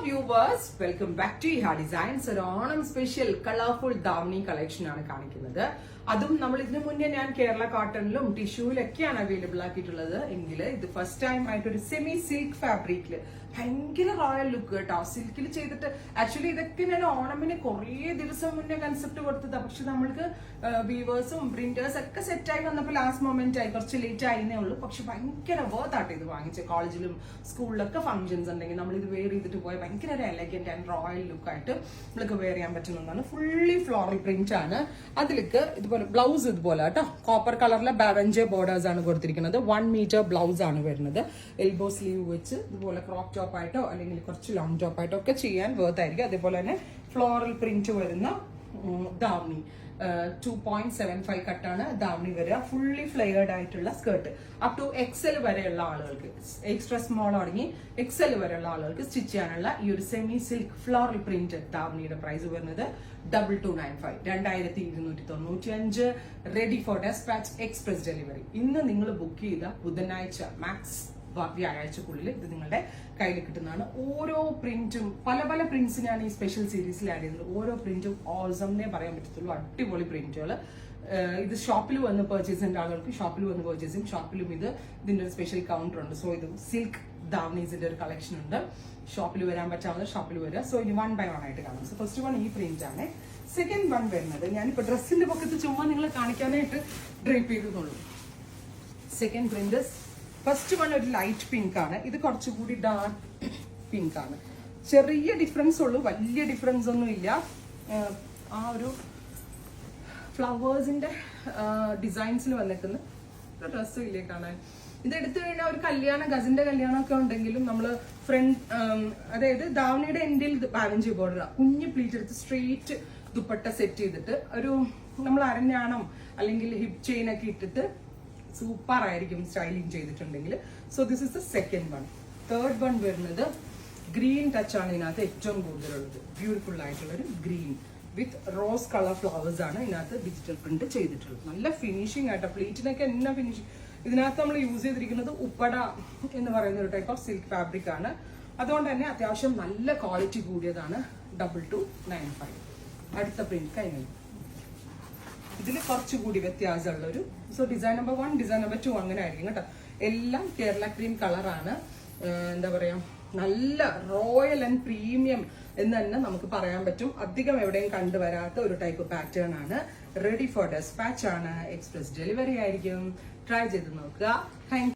Viewers, welcome back to Iha designs. ഒരു Onam special colourful davani collection ആണ് കാണിക്കുന്നത്. അതും നമ്മൾ ഇതിനു മുന്നേ ഞാൻ കേരള കോട്ടണിലും ടിഷ്യൂലൊക്കെയാണ് അവൈലബിൾ ആക്കിയിട്ടുള്ളത്. എങ്കിൽ ഇത് ഫസ്റ്റ് ടൈം ആയിട്ട് ഒരു സെമി സിൽക്ക് ഫാബ്രിക്കില് ഭയങ്കര റോയൽ ലുക്ക് കേട്ടോ. സിൽക്കിൽ ചെയ്തിട്ട് ആക്ച്വലി ഇതൊക്കെ ഞാൻ ഓണമിന് കുറേ ദിവസം മുന്നേ കൺസെപ്റ്റ് കൊടുത്തതാ. പക്ഷെ നമ്മൾക്ക് വീവേഴ്സും പ്രിന്റേഴ്സ് ഒക്കെ സെറ്റായി വന്നപ്പോൾ ലാസ്റ്റ് മൊമെന്റ് ആയി, കുറച്ച് ലേറ്റ് ആയിരുന്നേ ഉള്ളൂ. പക്ഷെ ഭയങ്കര വർത്ത് ആയിട്ട് ഇത് വാങ്ങിച്ച് കോളേജിലും സ്കൂളിലൊക്കെ ഫംഗ്ഷൻസ് ഉണ്ടെങ്കിൽ നമ്മൾ ഇത് വെയർ ചെയ്തിട്ട് പോയാൽ ഭയങ്കര ഒരു എലഗന്റ് ആൻഡ് റോയൽ ലുക്ക് ആയിട്ട് നമ്മൾക്ക് വെയർ ചെയ്യാൻ പറ്റുന്നതാണ്. ഫുള്ളി ഫ്ലോറൽ പ്രിന്റ് ആണ്. അതിലേക്ക് ഇതുപോലെ ബ്ലൗസ് ഇതുപോലെ കേട്ടോ, കോപ്പർ കളറിലെ ബാവഞ്ചെ ബോർഡേഴ്സ് ആണ് കൊടുത്തിരിക്കുന്നത്. 1 മീറ്റർ ബ്ലൗസ് ആണ് വരുന്നത്. എൽബോ സ്ലീവ് വെച്ച് ഇതുപോലെ ക്രോപ്പ് ടോപ്പ് ആയിട്ടോ അല്ലെങ്കിൽ കുറച്ച് ലോങ് ടോപ്പ് ആയിട്ടോ ഒക്കെ ചെയ്യാൻ വേർത്തായിരിക്കും. അതേപോലെ തന്നെ ഫ്ലോറൽ പ്രിന്റ് വരുന്ന ദാവണി 2.75 കട്ടാണ് ദാവണി വരിക. ഫുള്ളി ഫ്ലെയർഡ് ആയിട്ടുള്ള സ്കേർട്ട് അപ് ടു എക്സൽ വരെയുള്ള ആളുകൾക്ക്, എക്സ്ട്രാ സ്മോൾ തുടങ്ങി എക്സൽ വരെയുള്ള ആളുകൾക്ക് സ്റ്റിച്ച് ചെയ്യാനുള്ള ഈ ഒരു സെമി സിൽക്ക് ഫ്ലോറൽ പ്രിന്റ് ദാവണിയുടെ പ്രൈസ് വരുന്നത് 2295, 2295. Ready for despatch, express delivery. ഇന്ന് നിങ്ങൾ ബുക്ക് ചെയ്ത ബുധനാഴ്ച മാക്സ് വ്യാഴാഴ്ചക്കുള്ളിൽ ഇത് നിങ്ങളുടെ കയ്യിൽ കിട്ടുന്നതാണ്. ഓരോ പ്രിന്റും പല പല പ്രിന്റ്സിനാണ് ഈ സ്പെഷ്യൽ സീരീസിൽ ആഡ് ചെയ്യുന്നത്. ഓരോ പ്രിന്റും ഓൾസംന്നേ പറയാൻ പറ്റത്തുള്ളൂ. അടിപൊളി പ്രിന്റുകൾ. ഇത് ഷോപ്പിൽ വന്ന് പർച്ചേസ് ചെയ്യുന്ന ആളുകൾക്ക് ഷോപ്പിൽ വന്ന് പർച്ചേസ് ചെയ്യും. ഷോപ്പിലും ഇതിന്റെ ഒരു സ്പെഷ്യൽ കൗണ്ടർ ഉണ്ട്. സോ ഇത് സിൽക്ക് ദാവണീസിന്റെ ഒരു കളക്ഷൻ ഉണ്ട്. ഷോപ്പിൽ വരാൻ പറ്റാവുന്ന ഷോപ്പിൽ വരിക. സോ ഇനി 1 by 1 ആയിട്ട് കാണാം. സോ ഫസ്റ്റ് വൺ ഈ പ്രിന്റ് ആണ്. സെക്കൻഡ് വൺ വരുന്നത് ഞാനിപ്പോ ഡ്രസ്സിന്റെ പൊക്കത്ത് ചുമ്മാ നിങ്ങളെ കാണിക്കാനായിട്ട് ഡ്രേപ്പ് ചെയ്തതുള്ളൂ. സെക്കൻഡ് പ്രിന്റ്, ഫസ്റ്റ് വൺ ഒരു ലൈറ്റ് പിങ്ക് ആണ്. ഇത് കുറച്ചുകൂടി ഡാർക്ക് പിങ്ക് ആണ്. ചെറിയ ഡിഫറൻസ് ഉള്ളൂ, വലിയ ഡിഫറൻസ് ഒന്നും ഇല്ല. ആ ഒരു ഫ്ലവേഴ്സിന്റെ ഡിസൈൻസിൽ വന്നിരിക്കുന്ന ഡ്രസ്സ് ഇല്ലേ കാണാൻ. ഇത് എടുത്തു കഴിഞ്ഞാൽ ഒരു കല്യാണം, കസിന്റെ കല്യാണം ഒക്കെ ഉണ്ടെങ്കിലും നമ്മള് ഫ്രണ്ട്, അതായത് ദാവണിയുടെ എൻഡിൽ ബാലൻസ് ബോർഡർ കുഞ്ഞു പ്ലീറ്റ് എടുത്ത് സ്ട്രെയിറ്റ് ദുപ്പട്ട സെറ്റ് ചെയ്തിട്ട് ഒരു നമ്മൾ അരഞ്ഞാണം അല്ലെങ്കിൽ ഹിപ്പ് ചെയിൻ ഒക്കെ ഇട്ടിട്ട് സൂപ്പർ ആയിരിക്കും സ്റ്റൈലിംഗ് ചെയ്തിട്ടുണ്ടെങ്കിൽ. So this is the second one. Third one വരുന്നത് ഗ്രീൻ ടച്ച് ആണ് ഇതിനകത്ത് ഏറ്റവും കൂടുതലുള്ളത്. ബ്യൂട്ടിഫുൾ ആയിട്ടുള്ള ഒരു ഗ്രീൻ വിത്ത് റോസ് കളർ ഫ്ലവേഴ്സ് ആണ് ഇതിനകത്ത് ഡിജിറ്റൽ പ്രിന്റ് ചെയ്തിട്ടുള്ളത്. നല്ല ഫിനിഷിംഗ് ആയിട്ടോ, പ്ലീറ്റിനൊക്കെ എന്നാ ഫിനിഷിംഗ്. ഇതിനകത്ത് നമ്മൾ യൂസ് ചെയ്തിരിക്കുന്നത് ഉപ്പട എന്ന് പറയുന്ന ഒരു ടൈപ്പ് ഓഫ് സിൽക്ക് ഫാബ്രിക് ആണ്. അതുകൊണ്ട് തന്നെ അത്യാവശ്യം നല്ല ക്വാളിറ്റി കൂടിയതാണ്. 2295. അടുത്ത പ്രിന്റ് കഴിഞ്ഞു. ഇതിൽ കുറച്ചുകൂടി വ്യത്യാസമുള്ള ഒരു, so design number 1, design number 2 അങ്ങനെ ആയിരിക്കും കേട്ടോ. എല്ലാം കേരള ക്രീം കളറാണ്. എന്താ പറയാ, നല്ല റോയൽ ആൻഡ് പ്രീമിയം എന്ന് തന്നെ നമുക്ക് പറയാൻ പറ്റും. അധികം എവിടെയും കണ്ടുവരാത്ത ഒരു ടൈപ്പ് പാറ്റേൺ ആണ്. റെഡി ഫോർ ഡെസ്പാച്ച് ആണ്, എക്സ്പ്രസ് ഡെലിവറി ആയിരിക്കും. ട്രൈ ചെയ്ത് നോക്കുക. താങ്ക്